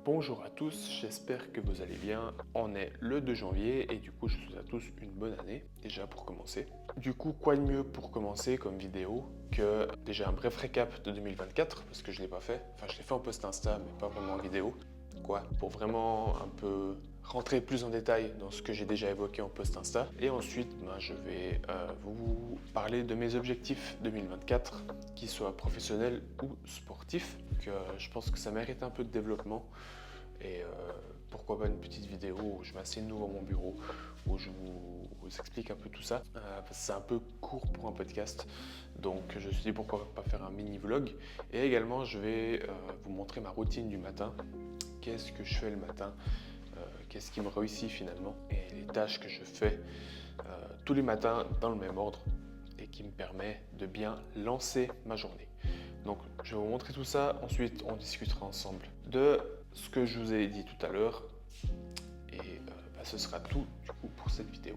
Bonjour à tous, j'espère que vous allez bien. On est le 2 janvier et du coup je vous souhaite à tous une bonne année déjà pour commencer. Du coup quoi de mieux pour commencer comme vidéo que déjà un bref récap de 2024 parce que je ne l'ai pas fait. Enfin je l'ai fait en post Insta mais pas vraiment en vidéo. Pour vraiment un peu rentrer plus en détail dans ce que j'ai déjà évoqué en post Insta. Et ensuite, je vais vous parler de mes objectifs 2024, qu'ils soient professionnels ou sportifs. Donc, je pense que ça mérite un peu de développement. Et pourquoi pas une petite vidéo où je m'assieds de nouveau à mon bureau, où je vous explique un peu tout ça. Parce que c'est un peu court pour un podcast. Donc je me suis dit pourquoi pas faire un mini vlog. Et également, je vais vous montrer ma routine du matin. Qu'est-ce que je fais le matin, qu'est-ce qui me réussit finalement et les tâches que je fais tous les matins dans le même ordre et qui me permet de bien lancer ma journée. Donc je vais vous montrer tout ça, ensuite on discutera ensemble de ce que je vous ai dit tout à l'heure et ce sera tout du coup pour cette vidéo.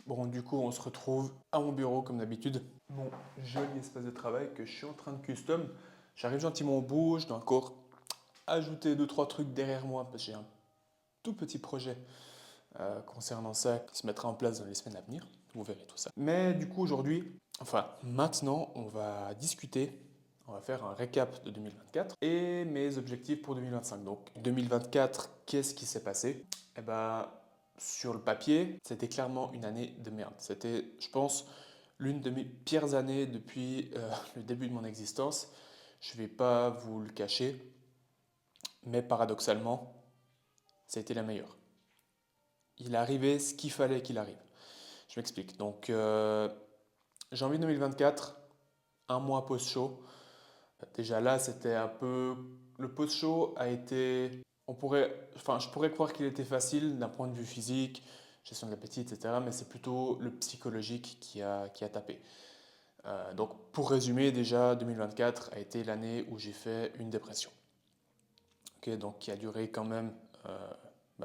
Bon, du coup, on se retrouve à mon bureau comme d'habitude. Mon joli espace de travail que je suis en train de custom. J'arrive gentiment au bout, je dois encore ajouter 2-3 trucs derrière moi parce que j'ai un tout petit projet concernant ça qui se mettra en place dans les semaines à venir. Vous verrez tout ça. Mais du coup, aujourd'hui, maintenant, on va discuter. On va faire un récap de 2024 et mes objectifs pour 2025. Donc, 2024, qu'est-ce qui s'est passé? Eh ben, sur le papier, c'était clairement une année de merde. C'était, je pense, l'une de mes pires années depuis le début de mon existence. Je ne vais pas vous le cacher, mais paradoxalement, ça a été la meilleure. Il arrivait ce qu'il fallait qu'il arrive. Je m'explique. Donc, janvier 2024, un mois post-show. Déjà là, c'était un peu... Le post-show a été, je pourrais croire qu'il était facile d'un point de vue physique, gestion de l'appétit, etc. Mais c'est plutôt le psychologique qui a tapé. Donc, pour résumer, déjà, 2024 a été l'année où j'ai fait une dépression. Ok, donc, qui a duré quand même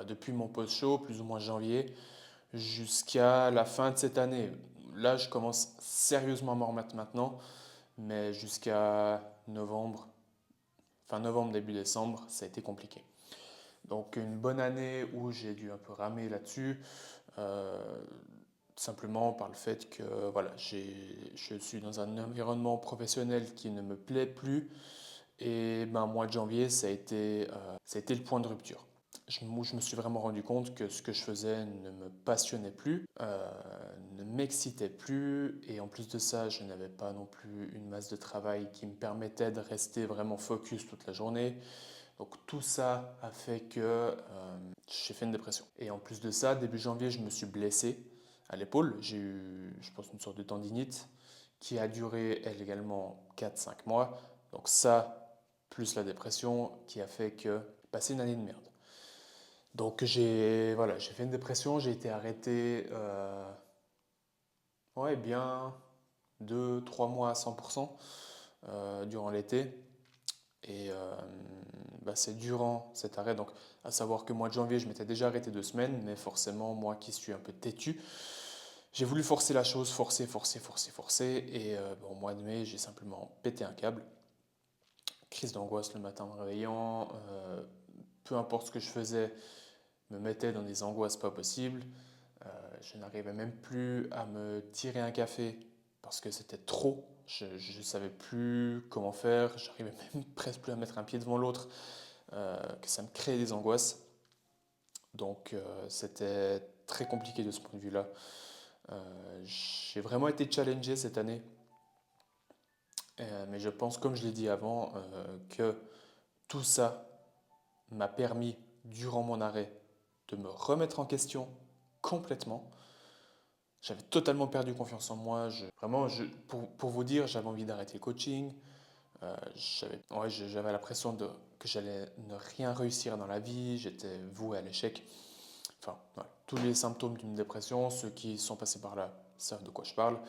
depuis mon post-show, plus ou moins janvier, jusqu'à la fin de cette année. Là, je commence sérieusement à m'en remettre maintenant, mais jusqu'à novembre, fin novembre, début décembre, ça a été compliqué. Donc une bonne année où j'ai dû un peu ramer là-dessus, euh, simplement par le fait que voilà, je suis dans un environnement professionnel qui ne me plaît plus. Et ben, mois de janvier, ça a été le point de rupture. Je me suis vraiment rendu compte que ce que je faisais ne me passionnait plus, ne m'excitait plus, et en plus de ça, je n'avais pas non plus une masse de travail qui me permettait de rester vraiment focus toute la journée. Donc tout ça a fait que j'ai fait une dépression. Et en plus de ça, début janvier, je me suis blessé à l'épaule. J'ai eu, je pense, une sorte de tendinite qui a duré, elle également, 4-5 mois. Donc ça, plus la dépression, qui a fait que passé une année de merde. Donc j'ai fait une dépression, j'ai été arrêté ouais, bien 2-3 mois à 100% durant l'été. Et c'est durant cet arrêt, donc à savoir que mois de janvier, je m'étais déjà arrêté 2 semaines, mais forcément, moi qui suis un peu têtu, j'ai voulu forcer la chose, forcer. Et au mois de mai, j'ai simplement pété un câble. Crise d'angoisse le matin en me réveillant, peu importe ce que je faisais, me mettait dans des angoisses pas possibles. Je n'arrivais même plus à me tirer un café parce que c'était trop. Je ne savais plus comment faire. J'arrivais même presque plus à mettre un pied devant l'autre, que ça me créait des angoisses. Donc c'était très compliqué de ce point de vue-là. J'ai vraiment été challengé cette année. Mais je pense, comme je l'ai dit avant, que tout ça m'a permis, durant mon arrêt, de me remettre en question complètement. J'avais totalement perdu confiance en moi. Pour vous dire, j'avais envie d'arrêter le coaching. J'avais l'impression que j'allais ne rien réussir dans la vie. J'étais voué à l'échec. Enfin, voilà, tous les symptômes d'une dépression. Ceux qui sont passés par là savent de quoi je parle.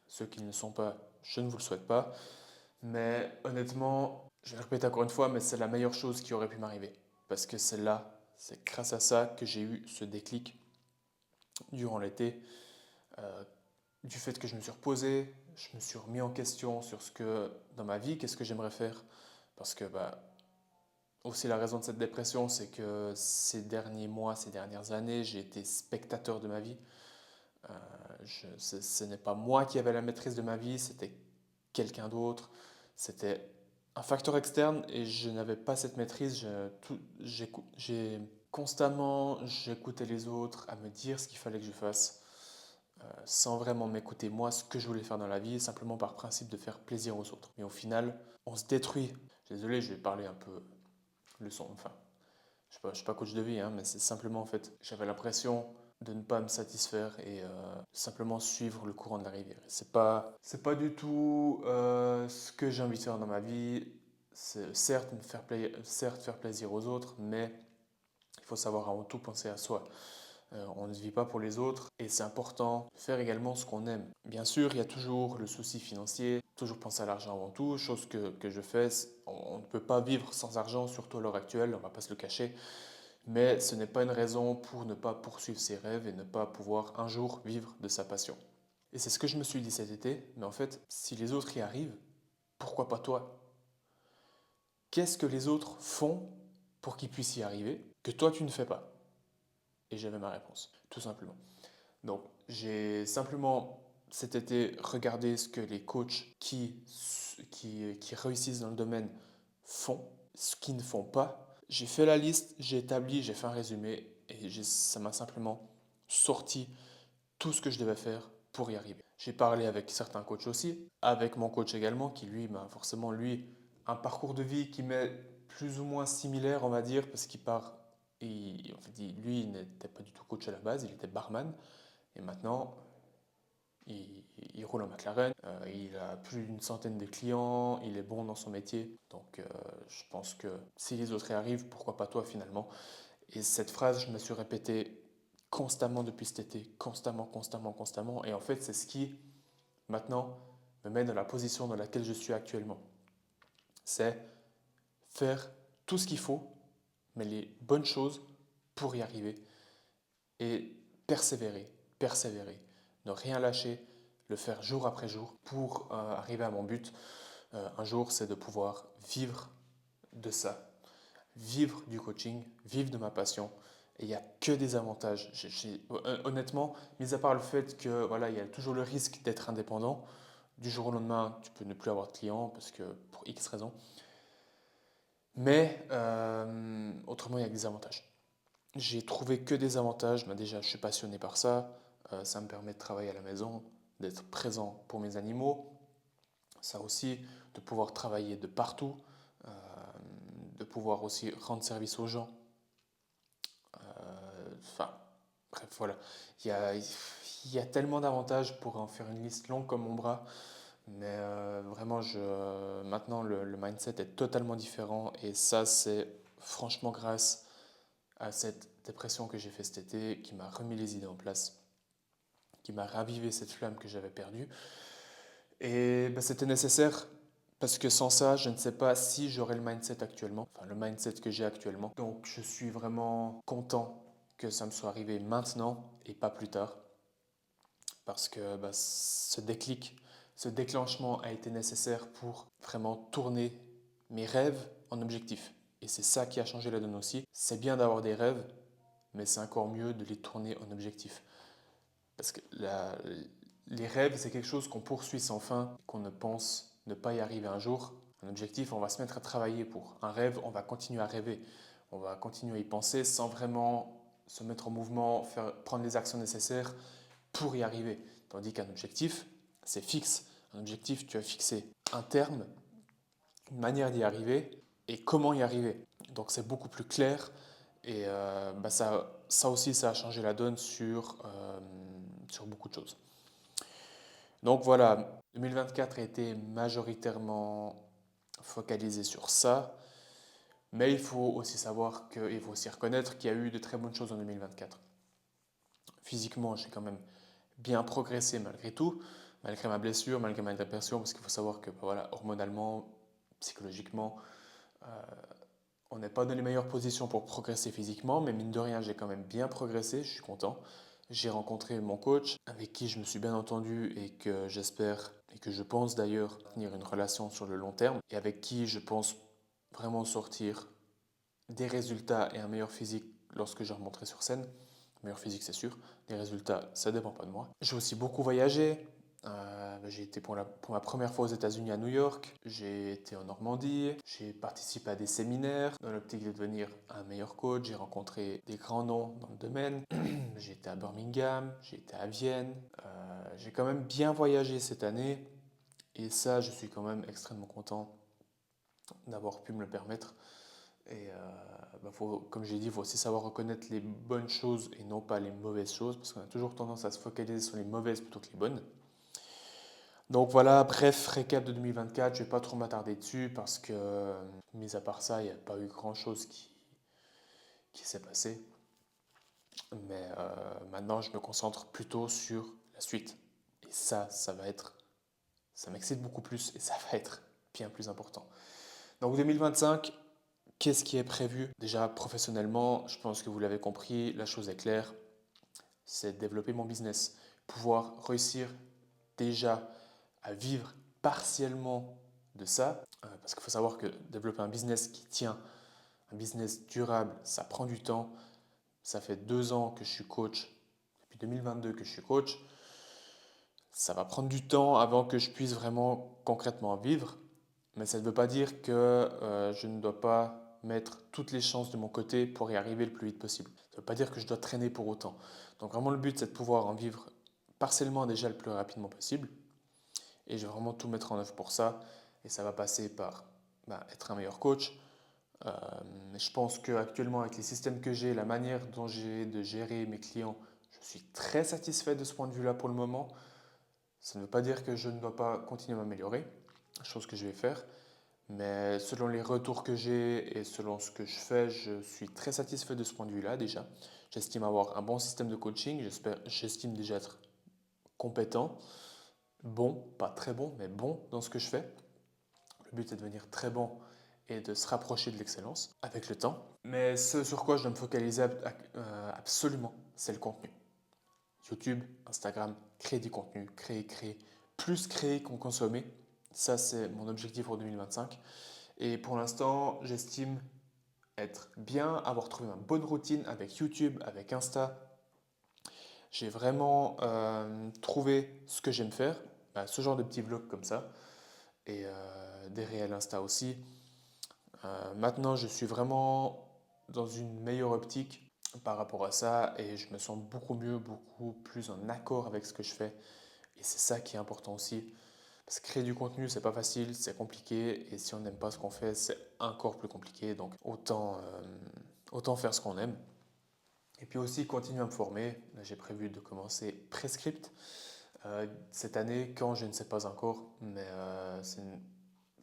Ceux qui ne le sont pas, je ne vous le souhaite pas. Mais honnêtement, je vais le répéter encore une fois, mais c'est la meilleure chose qui aurait pu m'arriver. Parce que c'est grâce à ça que j'ai eu ce déclic durant l'été. Euh, du fait que je me suis reposé, je me suis remis en question sur ce que, dans ma vie, qu'est-ce que j'aimerais faire. Parce que, aussi la raison de cette dépression, c'est que ces derniers mois, ces dernières années, j'ai été spectateur de ma vie. Ce n'est pas moi qui avais la maîtrise de ma vie, c'était quelqu'un d'autre. C'était un facteur externe et je n'avais pas cette maîtrise. J'écoutais les autres à me dire ce qu'il fallait que je fasse, sans vraiment m'écouter moi, ce que je voulais faire dans la vie, simplement par principe de faire plaisir aux autres. Mais au final, on se détruit. Désolé, je vais parler un peu leçon, enfin, je suis pas coach de vie, hein, mais c'est simplement en fait, j'avais l'impression de ne pas me satisfaire et simplement suivre le courant de la rivière. C'est pas du tout ce que j'ai envie de faire dans ma vie. C'est certes faire plaisir aux autres, mais il faut savoir avant tout penser à soi. On ne vit pas pour les autres et c'est important de faire également ce qu'on aime. Bien sûr, il y a toujours le souci financier, toujours penser à l'argent avant tout, chose que je fais. On ne peut pas vivre sans argent, surtout à l'heure actuelle, on ne va pas se le cacher. Mais ce n'est pas une raison pour ne pas poursuivre ses rêves et ne pas pouvoir un jour vivre de sa passion. Et c'est ce que je me suis dit cet été, mais en fait, si les autres y arrivent, pourquoi pas toi? Qu'est-ce que les autres font pour qu'ils puissent y arriver que toi tu ne fais pas? Et j'avais ma réponse, tout simplement. Donc j'ai simplement cet été regardé ce que les coachs qui réussissent dans le domaine font, ce qu'ils ne font pas. J'ai fait la liste, j'ai établi, j'ai fait un résumé et ça m'a simplement sorti tout ce que je devais faire pour y arriver. J'ai parlé avec certains coachs aussi, avec mon coach également, qui lui m'a forcément, lui, un parcours de vie qui m'est plus ou moins similaire, on va dire, parce qu'il part, lui, il n'était pas du tout coach à la base, il était barman, et maintenant, il roule en McLaren, il a plus d'une centaine de clients, il est bon dans son métier. Donc je pense que si les autres y arrivent, pourquoi pas toi finalement? Et cette phrase, je me suis répétée constamment depuis cet été, constamment, constamment, constamment. Et en fait, c'est ce qui maintenant me met dans la position dans laquelle je suis actuellement. C'est faire tout ce qu'il faut, mais les bonnes choses pour y arriver et persévérer, persévérer, ne rien lâcher, le faire jour après jour pour arriver à mon but. Un jour, c'est de pouvoir vivre de ça, vivre du coaching, vivre de ma passion. Et il n'y a que des avantages. Honnêtement, mis à part le fait que voilà, il y a toujours le risque d'être indépendant, du jour au lendemain, tu peux ne plus avoir de clients parce que pour X raisons. Mais autrement, il y a que des avantages. J'ai trouvé que des avantages. Ben déjà, je suis passionné par ça. Ça me permet de travailler à la maison, d'être présent pour mes animaux. Ça aussi, de pouvoir travailler de partout, euh, de pouvoir aussi rendre service aux gens. Enfin, bref, voilà. Il y a, il y a tellement d'avantages pour en faire une liste longue comme mon bras. Mais vraiment, maintenant, le mindset est totalement différent. Et ça, c'est franchement grâce à cette dépression que j'ai fait cet été, qui m'a remis les idées en place, qui m'a ravivé cette flamme que j'avais perdue. Et ben, c'était nécessaire parce que sans ça, je ne sais pas si j'aurais le mindset actuellement, enfin le mindset que j'ai actuellement. Donc je suis vraiment content que ça me soit arrivé maintenant et pas plus tard parce que ben, ce déclic, ce déclenchement a été nécessaire pour vraiment tourner mes rêves en objectifs. Et c'est ça qui a changé la donne aussi. C'est bien d'avoir des rêves, mais c'est encore mieux de les tourner en objectifs. Parce que les rêves, c'est quelque chose qu'on poursuit sans fin, qu'on ne pense ne pas y arriver un jour. Un objectif, on va se mettre à travailler pour. Un rêve, on va continuer à rêver. On va continuer à y penser sans vraiment se mettre en mouvement, prendre les actions nécessaires pour y arriver. Tandis qu'un objectif, c'est fixe. Un objectif, tu as fixé un terme, une manière d'y arriver et comment y arriver. Donc c'est beaucoup plus clair et bah ça aussi, ça a changé la donne sur beaucoup de choses. Donc voilà, 2024 a été majoritairement focalisé sur ça, mais il faut aussi savoir il faut aussi reconnaître qu'il y a eu de très bonnes choses en 2024. Physiquement, j'ai quand même bien progressé malgré tout, malgré ma blessure, malgré ma dépression, parce qu'il faut savoir que voilà, hormonalement, psychologiquement, on n'est pas dans les meilleures positions pour progresser physiquement, mais mine de rien, j'ai quand même bien progressé, je suis content. J'ai rencontré mon coach, avec qui je me suis bien entendu et que j'espère, et que je pense d'ailleurs, tenir une relation sur le long terme, et avec qui je pense vraiment sortir des résultats et un meilleur physique lorsque je remonterai sur scène. Meilleur physique, c'est sûr. Les résultats, ça dépend pas de moi. J'ai aussi beaucoup voyagé. J'ai été pour ma première fois aux États-Unis à New York. J'ai été en Normandie. J'ai participé à des séminaires dans l'optique de devenir un meilleur coach. J'ai rencontré des grands noms dans le domaine. J'ai été à Birmingham. J'ai été à Vienne. J'ai quand même bien voyagé cette année. Et ça, je suis quand même extrêmement content d'avoir pu me le permettre. Et comme j'ai dit, il faut aussi savoir reconnaître les bonnes choses et non pas les mauvaises choses, parce qu'on a toujours tendance à se focaliser sur les mauvaises plutôt que les bonnes. Donc voilà, bref, récap de 2024, je ne vais pas trop m'attarder dessus, parce que, mis à part ça, il n'y a pas eu grand-chose qui s'est passé. Mais maintenant, je me concentre plutôt sur la suite. Et ça m'excite beaucoup plus, et ça va être bien plus important. Donc 2025, qu'est-ce qui est prévu? Déjà, professionnellement, je pense que vous l'avez compris, la chose est claire, c'est de développer mon business, pouvoir réussir déjà à vivre partiellement de ça, parce qu'il faut savoir que développer un business qui tient, un business durable, ça prend du temps. Ça fait 2 ans que je suis coach, depuis 2022 que je suis coach. Ça va prendre du temps avant que je puisse vraiment concrètement vivre. Mais ça ne veut pas dire que je ne dois pas mettre toutes les chances de mon côté pour y arriver le plus vite possible. Ça ne veut pas dire que je dois traîner pour autant. Donc vraiment le but c'est de pouvoir en vivre partiellement déjà le plus rapidement possible. Et je vais vraiment tout mettre en œuvre pour ça. Et ça va passer par être un meilleur coach. Je pense qu'actuellement avec les systèmes que j'ai, la manière dont j'ai de gérer mes clients, je suis très satisfait de ce point de vue-là pour le moment. Ça ne veut pas dire que je ne dois pas continuer à m'améliorer, chose que je vais faire, mais selon les retours que j'ai et selon ce que je fais, je suis très satisfait de ce point de vue-là déjà. J'estime avoir un bon système de coaching, j'estime déjà être compétent, bon, pas très bon, mais bon dans ce que je fais. Le but est de devenir très bon et de se rapprocher de l'excellence avec le temps. Mais ce sur quoi je dois me focaliser absolument, c'est le contenu. YouTube, Instagram, créer du contenu, créer, plus créer qu'en consommer. Ça, c'est mon objectif pour 2025. Et pour l'instant, j'estime être bien, avoir trouvé ma bonne routine avec YouTube, avec Insta. J'ai vraiment trouvé ce que j'aime faire, ce genre de petits vlogs comme ça, et des réels Insta aussi. Maintenant, je suis vraiment dans une meilleure optique par rapport à ça et je me sens beaucoup mieux, beaucoup plus en accord avec ce que je fais. Et c'est ça qui est important aussi. Parce que créer du contenu, c'est pas facile, c'est compliqué. Et si on n'aime pas ce qu'on fait, c'est encore plus compliqué. Donc autant faire ce qu'on aime. Et puis aussi continuer à me former. Là, j'ai prévu de commencer Prescript cette année, quand je ne sais pas encore. Mais c'est une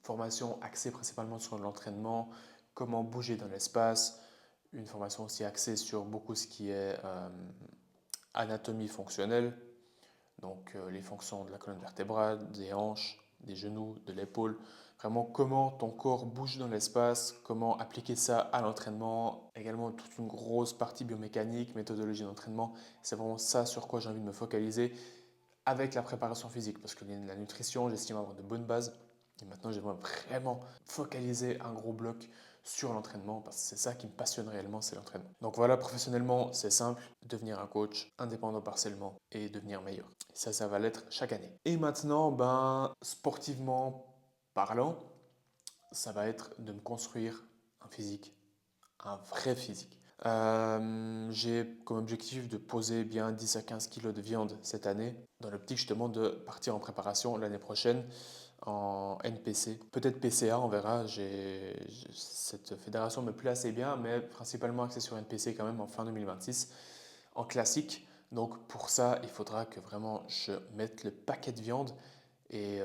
formation axée principalement sur l'entraînement, comment bouger dans l'espace. Une formation aussi axée sur beaucoup ce qui est anatomie fonctionnelle, donc les fonctions de la colonne vertébrale, des hanches, des genoux, de l'épaule. Vraiment comment ton corps bouge dans l'espace, comment appliquer ça à l'entraînement. Également toute une grosse partie biomécanique, méthodologie d'entraînement. C'est vraiment ça sur quoi j'ai envie de me focaliser avec la préparation physique. Parce que la nutrition, j'estime avoir de bonnes bases. Et maintenant, j'aimerais vraiment focaliser un gros bloc sur l'entraînement parce que c'est ça qui me passionne réellement, c'est l'entraînement. Donc voilà, professionnellement, c'est simple, devenir un coach indépendant partiellement et devenir meilleur. Et ça va l'être chaque année. Et maintenant, sportivement parlant, ça va être de me construire un physique, un vrai physique. J'ai comme objectif de poser bien 10 à 15 kilos de viande cette année, dans l'optique justement de partir en préparation l'année prochaine en NPC. Peut-être PCA, on verra. Cette fédération me plaît assez bien, mais principalement axée sur NPC quand même en fin 2026, en classique. Donc pour ça, il faudra que vraiment je mette le paquet de viande et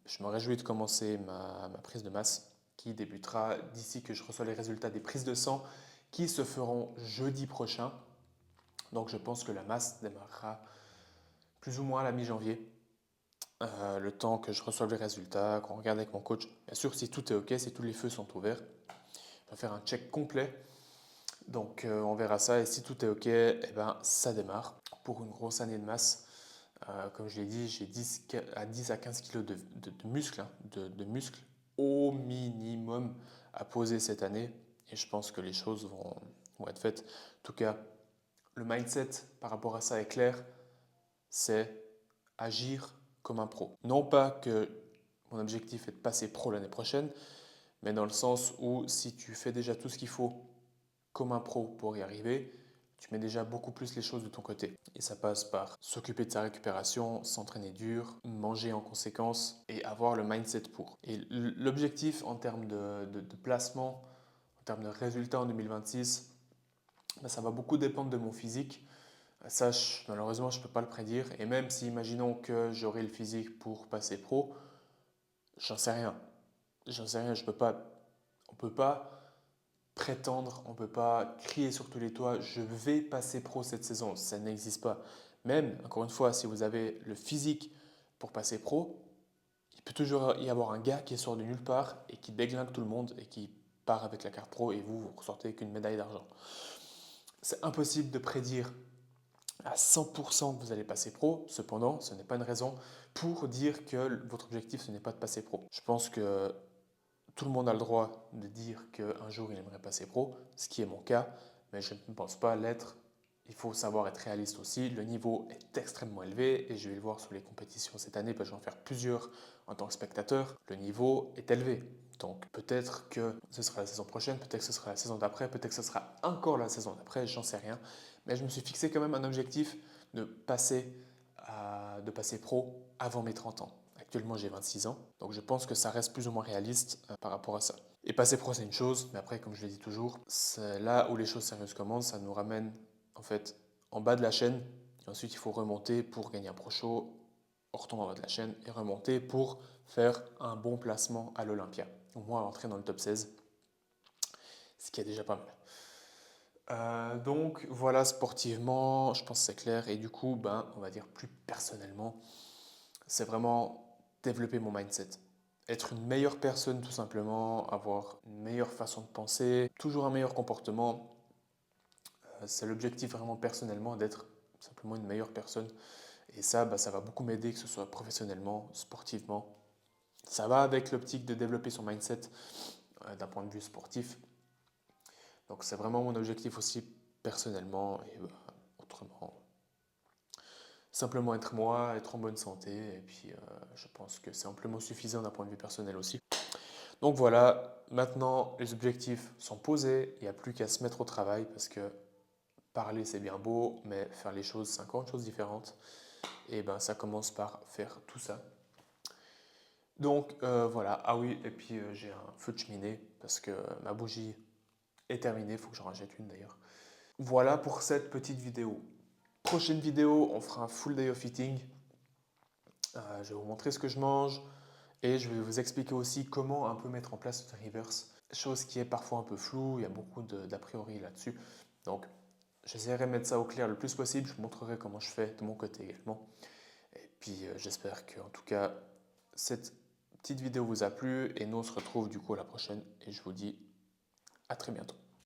je me réjouis de commencer ma prise de masse qui débutera d'ici que je reçois les résultats des prises de sang qui se feront jeudi prochain. Donc je pense que la masse démarrera plus ou moins à la mi-janvier. Le temps que je reçoive les résultats, qu'on regarde avec mon coach. Bien sûr, si tout est OK, si tous les feux sont ouverts, on va faire un check complet. Donc on verra ça et si tout est OK, eh ben, ça démarre pour une grosse année de masse. Comme je l'ai dit, j'ai 10 à 15 kg de muscles, de muscles au minimum à poser cette année et je pense que les choses vont être faites. En tout cas, le mindset par rapport à ça est clair, c'est agir comme un pro. Non pas que mon objectif est de passer pro l'année prochaine, mais dans le sens où si tu fais déjà tout ce qu'il faut comme un pro pour y arriver, tu mets déjà beaucoup plus les choses de ton côté. Et ça passe par s'occuper de sa récupération, s'entraîner dur, manger en conséquence et avoir le mindset pour. Et l'objectif en termes de placement, en termes de résultats en 2026, ça va beaucoup dépendre de mon physique. Ça, malheureusement, je ne peux pas le prédire. Et même si, imaginons que j'aurai le physique pour passer pro, j'en sais rien. J'en sais rien, on ne peut pas prétendre, on ne peut pas crier sur tous les toits, je vais passer pro cette saison. Ça n'existe pas. Même, encore une fois, si vous avez le physique pour passer pro, il peut toujours y avoir un gars qui sort de nulle part et qui déglingue tout le monde et qui part avec la carte pro et vous ressortez avec une médaille d'argent. C'est impossible de prédire à 100% que vous allez passer pro. Cependant, ce n'est pas une raison pour dire que votre objectif, ce n'est pas de passer pro. Je pense que tout le monde a le droit de dire qu'un jour il aimerait passer pro, ce qui est mon cas, mais je ne pense pas l'être. Il faut savoir être réaliste aussi. Le niveau est extrêmement élevé et je vais le voir sur les compétitions cette année parce que je vais en faire plusieurs en tant que spectateur. Le niveau est élevé. Donc peut-être que ce sera la saison prochaine, peut-être que ce sera la saison d'après, peut-être que ce sera encore la saison d'après, j'en sais rien. Mais je me suis fixé quand même un objectif de de passer pro avant mes 30 ans. Actuellement, j'ai 26 ans, donc je pense que ça reste plus ou moins réaliste par rapport à ça. Et passer pro, c'est une chose, mais après, comme je l'ai dit toujours, c'est là où les choses sérieuses commencent, ça nous ramène en fait en bas de la chaîne. Et ensuite, il faut remonter pour gagner un Pro Show, retomber en bas de la chaîne et remonter pour faire un bon placement à l'Olympia. Au moins entrer dans le top 16, ce qui est déjà pas mal. Donc voilà, sportivement, je pense que c'est clair. Et du coup, on va dire plus personnellement, c'est vraiment développer mon mindset. Être une meilleure personne tout simplement, avoir une meilleure façon de penser, toujours un meilleur comportement. C'est l'objectif vraiment personnellement d'être simplement une meilleure personne. Et ça, ça va beaucoup m'aider, que ce soit professionnellement, sportivement. Ça va avec l'optique de développer son mindset d'un point de vue sportif. Donc c'est vraiment mon objectif aussi personnellement et autrement. Simplement être moi, être en bonne santé et puis je pense que c'est amplement suffisant d'un point de vue personnel aussi. Donc voilà, maintenant les objectifs sont posés, il n'y a plus qu'à se mettre au travail parce que parler c'est bien beau, mais faire les choses c'est encore une chose différente. Et ça commence par faire tout ça. Donc voilà, ah oui, et puis j'ai un feu de cheminée parce que ma bougie est terminée, il faut que j'en rachète une d'ailleurs. Voilà pour cette petite vidéo. Prochaine vidéo, on fera un full day of eating. Je vais vous montrer ce que je mange et je vais vous expliquer aussi comment un peu mettre en place ce reverse. Chose qui est parfois un peu floue, il y a beaucoup d'a priori là-dessus. Donc j'essaierai de mettre ça au clair le plus possible. Je vous montrerai comment je fais de mon côté également. Et puis j'espère que en tout cas cette petite vidéo vous a plu et nous on se retrouve du coup à la prochaine et je vous dis à très bientôt.